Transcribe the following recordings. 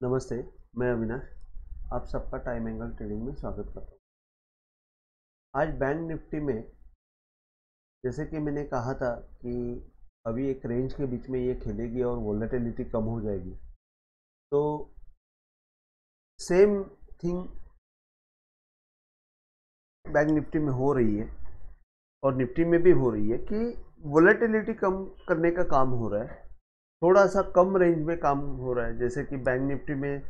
नमस्ते। मैं अविनाश, आप सबका टाइम एंगल ट्रेडिंग में स्वागत करता हूँ। आज बैंक निफ्टी में जैसे कि मैंने कहा था कि अभी एक रेंज के बीच में ये खेलेगी और वोलेटिलिटी कम हो जाएगी, तो सेम थिंग बैंक निफ्टी में हो रही है और निफ्टी में भी हो रही है कि वोलेटिलिटी कम करने का काम हो रहा है। थोड़ा सा कम रेंज में काम हो रहा है, जैसे कि बैंक निफ्टी में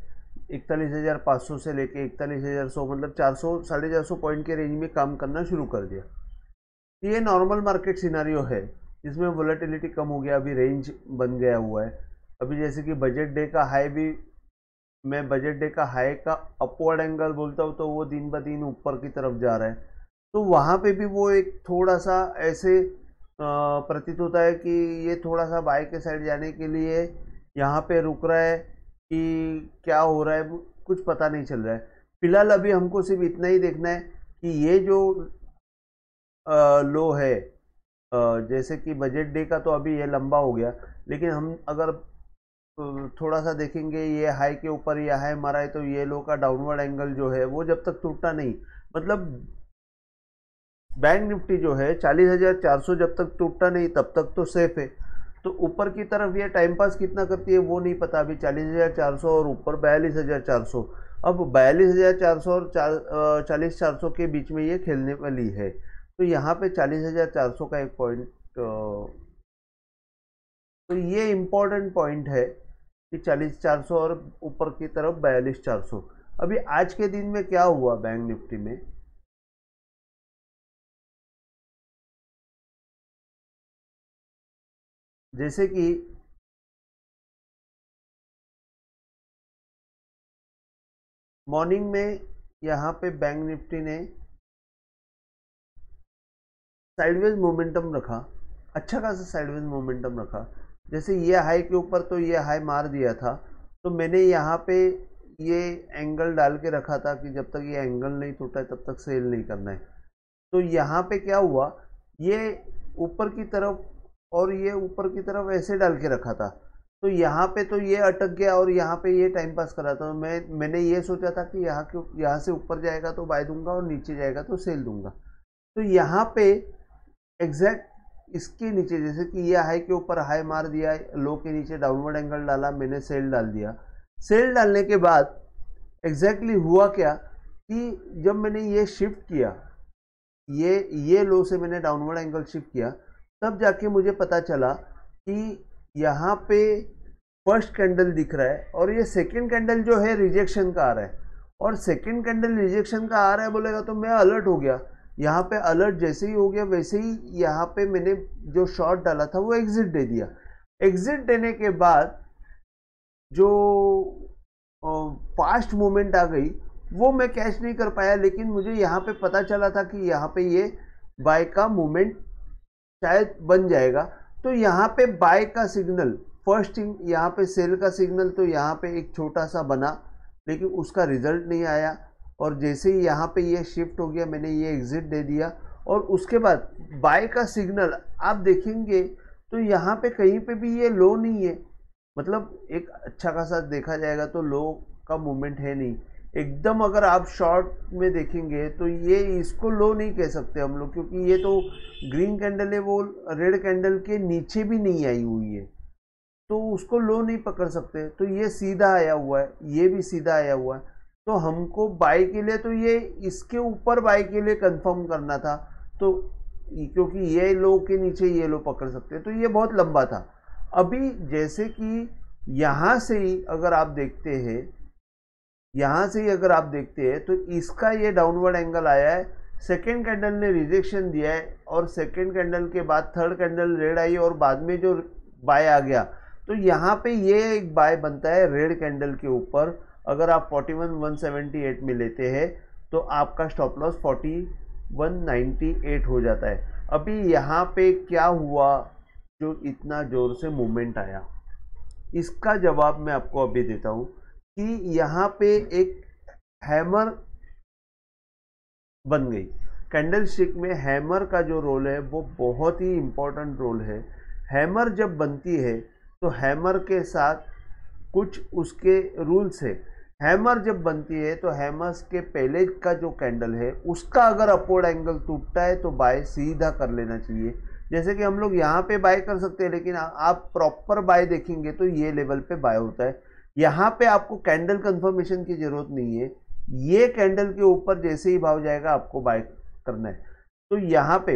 41,500 से लेके 41,100 मतलब 400 450 पॉइंट के रेंज में काम करना शुरू कर दिया। ये नॉर्मल मार्केट सिनारियो है जिसमें वोलेटिलिटी कम हो गया, अभी रेंज बन गया हुआ है। अभी जैसे कि बजट डे का हाई भी, मैं बजट डे का हाई का अपवर्ड एंगल बोलता हूँ तो वो दिन ब दिन ऊपर की तरफ जा रहा है। तो वहाँ पे भी वो एक थोड़ा सा ऐसे प्रतीत होता है कि ये थोड़ा सा बाय के साइड जाने के लिए यहाँ पे रुक रहा है कि क्या हो रहा है, कुछ पता नहीं चल रहा है। फिलहाल अभी हमको सिर्फ इतना ही देखना है कि ये जो लो है, जैसे कि बजट डे का तो अभी ये लंबा हो गया, लेकिन हम अगर थोड़ा सा देखेंगे ये हाई के ऊपर ये हाई मारा है तो ये लो का डाउनवर्ड एंगल जो है वो जब तक टूटता नहीं, मतलब बैंक निफ्टी जो है 40,400 जब तक टूटता नहीं तब तक तो सेफ है। तो ऊपर की तरफ ये टाइम पास कितना करती है वो नहीं पता। अभी 40,400 और ऊपर 42,400, अब 42,400 और 40,400 के बीच में ये खेलने वाली है। तो यहाँ पे 40,400 का एक पॉइंट, तो ये इम्पोर्टेंट पॉइंट है कि 40,400 और ऊपर की तरफ 42,400। अभी आज के दिन में क्या हुआ बैंक निफ्टी में, जैसे कि मॉर्निंग में यहाँ पे बैंक निफ्टी ने साइडवेज मोमेंटम रखा, अच्छा खासा साइडवेज मोमेंटम रखा। जैसे ये हाई के ऊपर तो ये हाई मार दिया था, तो मैंने यहाँ पे ये एंगल डाल के रखा था कि जब तक ये एंगल नहीं टूटा है तब तक सेल नहीं करना है। तो यहाँ पे क्या हुआ, ये ऊपर की तरफ और ये ऊपर की तरफ ऐसे डाल के रखा था, तो यहाँ पे तो ये अटक गया और यहाँ पे ये टाइम पास करा था। मैंने ये सोचा था कि यहाँ से ऊपर जाएगा तो बाय दूंगा और नीचे जाएगा तो सेल दूंगा। तो यहाँ पे एग्जैक्ट इसके नीचे, जैसे कि ये हाई के ऊपर हाई मार दिया, लो के नीचे डाउनवर्ड एंगल डाला, मैंने सेल डाल दिया। सेल डालने के बाद एग्जैक्टली हुआ क्या कि जब मैंने ये शिफ्ट किया, ये लो से मैंने डाउनवर्ड एंगल शिफ्ट किया, तब जाके मुझे पता चला कि यहाँ पे फर्स्ट कैंडल दिख रहा है और ये सेकंड कैंडल जो है रिजेक्शन का आ रहा है, और सेकंड कैंडल रिजेक्शन का आ रहा है बोलेगा तो मैं अलर्ट हो गया। यहाँ पे अलर्ट जैसे ही हो गया वैसे ही यहाँ पे मैंने जो शॉर्ट डाला था वो एग्जिट दे दिया। एग्जिट देने के बाद जो फास्ट मूवमेंट आ गई वो मैं कैच नहीं कर पाया, लेकिन मुझे यहाँ पे पता चला था कि यहाँ पे ये बाय का मूवमेंट शायद बन जाएगा। तो यहाँ पे बाय का सिग्नल, फर्स्ट थिंग यहाँ पे सेल का सिग्नल तो यहाँ पे एक छोटा सा बना, लेकिन उसका रिजल्ट नहीं आया। और जैसे ही यहाँ पे ये शिफ्ट हो गया मैंने ये एग्जिट दे दिया, और उसके बाद बाय का सिग्नल आप देखेंगे तो यहाँ पे कहीं पे भी ये लो नहीं है, मतलब एक अच्छा खासा देखा जाएगा तो लो का मूवमेंट है नहीं एकदम। अगर आप शॉर्ट में देखेंगे तो ये इसको लो नहीं कह सकते हम लोग, क्योंकि ये तो ग्रीन कैंडल है, वो रेड कैंडल के नीचे भी नहीं आई हुई है, तो उसको लो नहीं पकड़ सकते। तो ये सीधा आया हुआ है, ये भी सीधा आया हुआ है, तो हमको बाय के लिए तो ये इसके ऊपर बाय के लिए कंफर्म करना था, तो क्योंकि ये लो के नीचे ये लो पकड़ सकते हैं, तो ये बहुत लंबा था। अभी जैसे कि यहाँ से ही अगर आप देखते हैं, यहाँ से ही अगर आप देखते हैं तो इसका ये डाउनवर्ड एंगल आया है, सेकेंड कैंडल ने रिजेक्शन दिया है, और सेकेंड कैंडल के बाद थर्ड कैंडल रेड आई और बाद में जो बाय आ गया, तो यहाँ पे ये एक बाय बनता है रेड कैंडल के ऊपर। अगर आप 41,178 में लेते हैं तो आपका स्टॉप लॉस 41,98 हो जाता है। अभी यहाँ पे क्या हुआ जो इतना जोर से मूवमेंट आया, इसका जवाब मैं आपको अभी देता हूँ कि यहाँ पे एक हैमर बन गई। कैंडल स्टिक में हैमर का जो रोल है वो बहुत ही इंपॉर्टेंट रोल है। हैमर जब बनती है तो हैमर के साथ कुछ उसके रूल्स है। हैमर जब बनती है तो हैमर्स के पहले का जो कैंडल है उसका अगर अपवर्ड एंगल टूटता है तो बाय सीधा कर लेना चाहिए। जैसे कि हम लोग यहाँ पे बाय कर सकते हैं, लेकिन आप प्रॉपर बाय देखेंगे तो ये लेवल पे बाय होता है। यहाँ पे आपको कैंडल कंफर्मेशन की जरूरत नहीं है, ये कैंडल के ऊपर जैसे ही भाव जाएगा आपको बाय करना है। तो यहाँ पे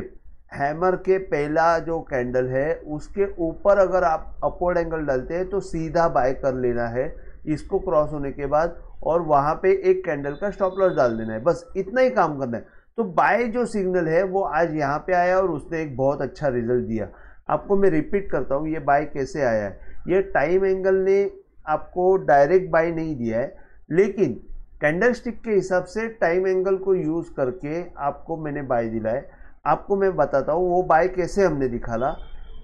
हैमर के पहला जो कैंडल है उसके ऊपर अगर आप अपवर्ड एंगल डालते हैं तो सीधा बाय कर लेना है इसको क्रॉस होने के बाद, और वहां पे एक कैंडल का स्टॉप लॉस डाल देना है, बस इतना ही काम करना है। तो बाय जो सिग्नल है वो आज यहाँ पे आया और उसने एक बहुत अच्छा रिजल्ट दिया। आपको मैं रिपीट करता हूँ ये बाय कैसे आया है। ये टाइम एंगल ने आपको डायरेक्ट बाय नहीं दिया है, लेकिन कैंडल स्टिक के हिसाब से टाइम एंगल को यूज करके आपको मैंने बाय दिला है। आपको मैं बताता हूँ वो बाय कैसे हमने दिखाला।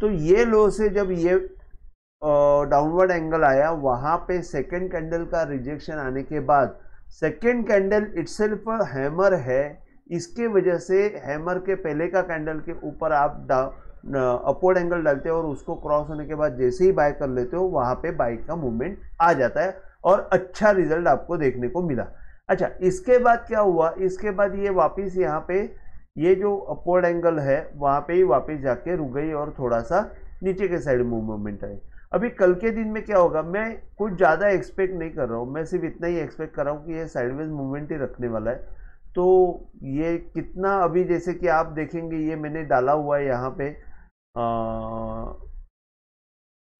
तो ये लो से जब ये डाउनवर्ड एंगल आया, वहां पे सेकेंड कैंडल का रिजेक्शन आने के बाद सेकेंड कैंडल इटसेल्फ हैमर है, इसके वजह से हैमर के पहले का कैंडल के ऊपर आप अपवर्ड एंगल डालते हो और उसको क्रॉस होने के बाद जैसे ही बाय कर लेते हो वहां पे बाय का मूवमेंट आ जाता है और अच्छा रिजल्ट आपको देखने को मिला। अच्छा, इसके बाद क्या हुआ, इसके बाद ये वापिस यहाँ पे ये जो अपवर्ड एंगल है वहां पे ही वापिस जाके रुक गई और थोड़ा सा नीचे के साइड मूवमेंट आई। अभी कल के दिन में क्या होगा मैं कुछ ज़्यादा एक्सपेक्ट नहीं कर रहा हूँ, मैं सिर्फ इतना ही एक्सपेक्ट कर रहा हूँ कि ये साइडवेज मूवमेंट ही रखने वाला है। तो ये कितना अभी जैसे कि आप देखेंगे ये मैंने डाला हुआ है यहाँ पे,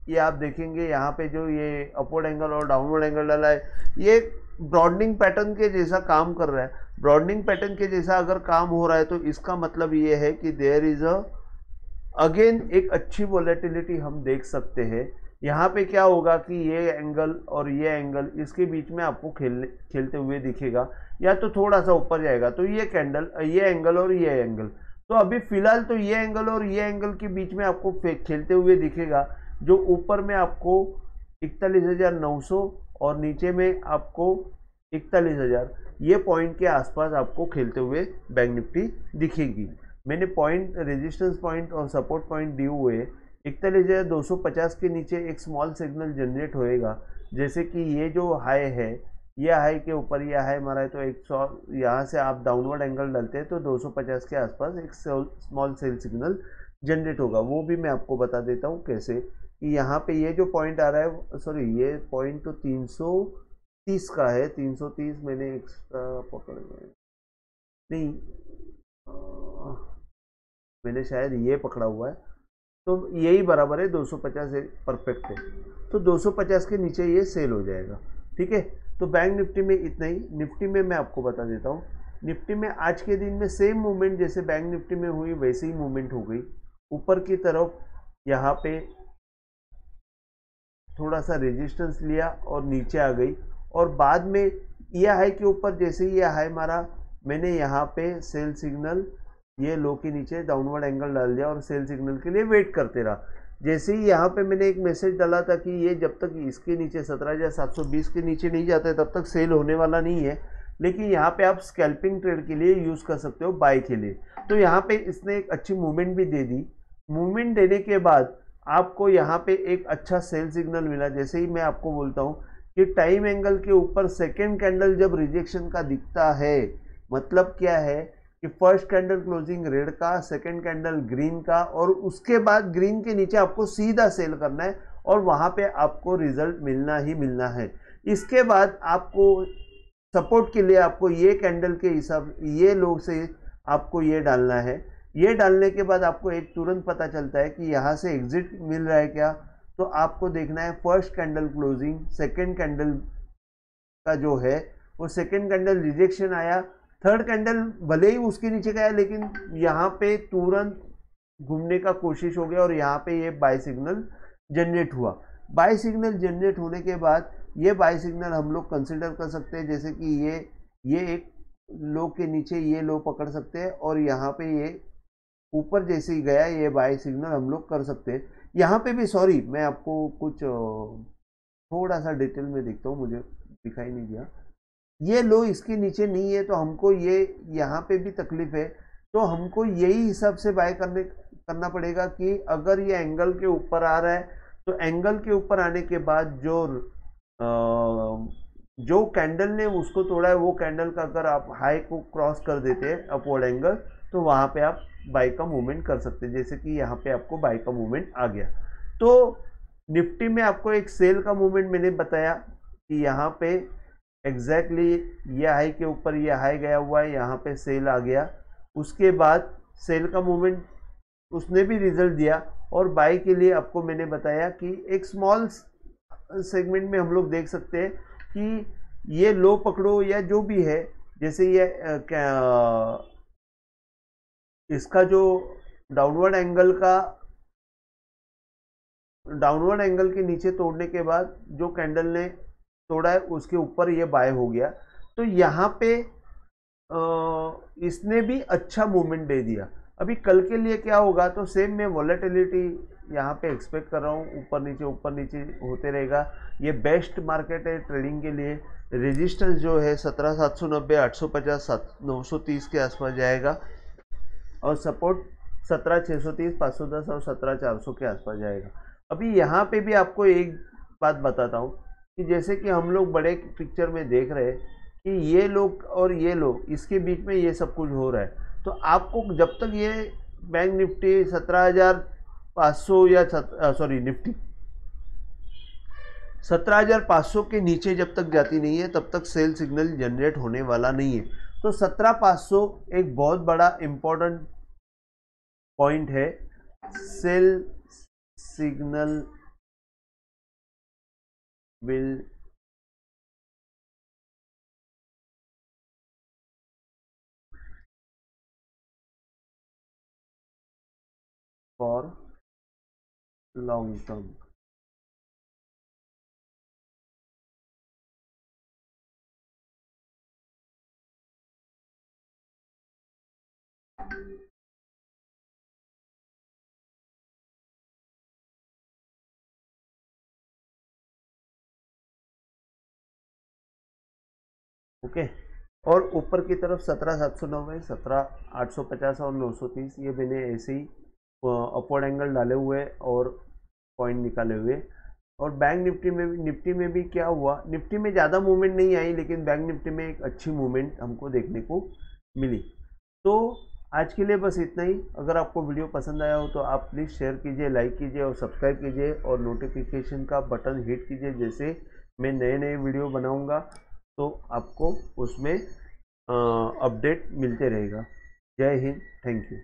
ये आप देखेंगे यहाँ पे जो ये अपवर्ड एंगल और डाउनवर्ड एंगल डाला है ये ब्रॉडनिंग पैटर्न के जैसा काम कर रहा है। ब्रॉडनिंग पैटर्न के जैसा अगर काम हो रहा है तो इसका मतलब ये है कि देयर इज अगेन एक अच्छी वॉलेटिलिटी हम देख सकते हैं। यहाँ पे क्या होगा कि ये एंगल और ये एंगल इसके बीच में आपको खेलते हुए दिखेगा, या तो थोड़ा सा ऊपर जाएगा तो ये कैंडल ये एंगल और ये एंगल, तो अभी फिलहाल तो ये एंगल और ये एंगल के बीच में आपको खेलते हुए दिखेगा, जो ऊपर में आपको 41,900 और नीचे में आपको 41,000 ये पॉइंट के आसपास आपको खेलते हुए बैंक निफ्टी दिखेगी। मैंने पॉइंट रेजिस्टेंस पॉइंट और सपोर्ट पॉइंट दिए हुए 41,250 के नीचे एक स्मॉल सिग्नल जनरेट होएगा। जैसे कि ये जो हाई है, ये हाई के ऊपर ये हाई मारा है तो 100 यहाँ से आप डाउनवर्ड एंगल डालते हैं तो 250 के आसपास एक स्मॉल सेल सिग्नल जनरेट होगा। वो भी मैं आपको बता देता हूँ कैसे, कि यहाँ पे ये जो पॉइंट आ रहा है, सॉरी ये पॉइंट तो 330 का है, 330 मैंने एक्स्ट्रा पकड़ लिया नहीं, मैंने शायद ये पकड़ा हुआ है, तो यही बराबर है 250 परफेक्ट है, तो 250 के नीचे ये सेल हो जाएगा। ठीक है, तो बैंक निफ्टी में इतना ही। निफ्टी में मैं आपको बता देता हूँ, निफ्टी में आज के दिन में सेम मूवमेंट जैसे बैंक निफ्टी में हुई वैसे ही मूवमेंट हो गई। ऊपर की तरफ यहाँ पे थोड़ा सा रेजिस्टेंस लिया और नीचे आ गई, और बाद में ये हाई के ऊपर जैसे ही ये हाई मारा मैंने यहाँ पे सेल सिग्नल ये लो के नीचे डाउनवर्ड एंगल डाल दिया और सेल सिग्नल के लिए वेट करते रहा। जैसे ही यहाँ पे मैंने एक मैसेज डाला था कि ये जब तक इसके नीचे 17,720 के नीचे नहीं जाता है तब तक सेल होने वाला नहीं है, लेकिन यहाँ पे आप स्कैल्पिंग ट्रेड के लिए यूज़ कर सकते हो बाय के लिए। तो यहाँ पे इसने एक अच्छी मूवमेंट भी दे दी। मूवमेंट देने के बाद आपको यहाँ पे एक अच्छा सेल सिग्नल मिला। जैसे ही मैं आपको बोलता हूँ कि टाइम एंगल के ऊपर सेकेंड कैंडल जब रिजेक्शन का दिखता है, मतलब क्या है कि फर्स्ट कैंडल क्लोजिंग रेड का, सेकंड कैंडल ग्रीन का, और उसके बाद ग्रीन के नीचे आपको सीधा सेल करना है और वहां पे आपको रिजल्ट मिलना ही मिलना है। इसके बाद आपको सपोर्ट के लिए आपको ये कैंडल के हिसाब ये लो से आपको ये डालना है। ये डालने के बाद आपको एक तुरंत पता चलता है कि यहाँ से एग्जिट मिल रहा है क्या, तो आपको देखना है first candle closing, second candle का जो है वो सेकेंड कैंडल रिजेक्शन आया, थर्ड कैंडल भले ही उसके नीचे गया लेकिन यहाँ पे तुरंत घूमने का कोशिश हो गया और यहाँ पे ये बाय सिग्नल जनरेट हुआ। बाय सिग्नल जनरेट होने के बाद ये बाय सिग्नल हम लोग कंसिडर कर सकते हैं, जैसे कि ये एक लो के नीचे ये लो पकड़ सकते हैं और यहाँ पे ये ऊपर जैसे ही गया ये बाय सिग्नल हम लोग कर सकते हैं। यहाँ पे भी सॉरी मैं आपको कुछ थोड़ा सा डिटेल में देखता हूँ, मुझे दिखाई नहीं दिया। ये लो इसके नीचे नहीं है तो हमको ये यहाँ पे भी तकलीफ है, तो हमको यही हिसाब से बाय करना पड़ेगा कि अगर ये एंगल के ऊपर आ रहा है तो एंगल के ऊपर आने के बाद जो जो कैंडल ने उसको तोड़ा है वो कैंडल का अगर आप हाई को क्रॉस कर देते हैं अपवर्ड एंगल, तो वहाँ पे आप बाई का मूवमेंट कर सकते हैं। जैसे कि यहाँ पे आपको बाई का मूवमेंट आ गया। तो निफ्टी में आपको एक सेल का मूवमेंट मैंने बताया कि यहाँ पे एग्जैक्टली ये हाई के ऊपर ये हाई गया हुआ है, यहाँ पे सेल आ गया। उसके बाद सेल का मूवमेंट उसने भी रिजल्ट दिया। और बाई के लिए आपको मैंने बताया कि एक स्मॉल सेगमेंट में हम लोग देख सकते हैं कि ये लो पकड़ो या जो भी है, जैसे ये इसका जो डाउनवर्ड एंगल के नीचे तोड़ने के बाद जो कैंडल ने तोड़ा है उसके ऊपर ये बाय हो गया। तो यहाँ पे इसने भी अच्छा मूवमेंट दे दिया। अभी कल के लिए क्या होगा, तो सेम मैं वॉलेटिलिटी यहाँ पे एक्सपेक्ट कर रहा हूँ, ऊपर नीचे होते रहेगा। ये बेस्ट मार्केट है ट्रेडिंग के लिए। रेजिस्टेंस जो है 17,790, 850, 930 के आसपास जाएगा, और सपोर्ट 17,630, 510 और 17,400 के आसपास जाएगा। अभी यहाँ पे भी आपको एक बात बताता हूँ कि जैसे कि हम लोग बड़े पिक्चर में देख रहे हैं कि ये लोग और ये लोग, इसके बीच में ये सब कुछ हो रहा है। तो आपको जब तक ये बैंक निफ्टी 17,500 या निफ्टी 17,500 के नीचे जब तक जाती नहीं है तब तक सेल सिग्नल जनरेट होने वाला नहीं है। तो 17,500 एक बहुत बड़ा इंपॉर्टेंट पॉइंट है। Cell signal will for long term. Okay, और ऊपर की तरफ 17,790, 17,850 और 930 ये मैंने ऐसे ही अपवर्ड एंगल डाले हुए और पॉइंट निकाले हुए। और बैंक निफ्टी में भी क्या हुआ, निफ्टी में ज़्यादा मूवमेंट नहीं आई, लेकिन बैंक निफ्टी में एक अच्छी मूवमेंट हमको देखने को मिली। तो आज के लिए बस इतना ही। अगर आपको वीडियो पसंद आया हो तो आप प्लीज़ शेयर कीजिए, लाइक कीजिए और सब्सक्राइब कीजिए, और नोटिफिकेशन का बटन हिट कीजिए। जैसे मैं नए नए वीडियो बनाऊंगा तो आपको उसमें अपडेट मिलते रहेगा। जय हिंद, थैंक यू।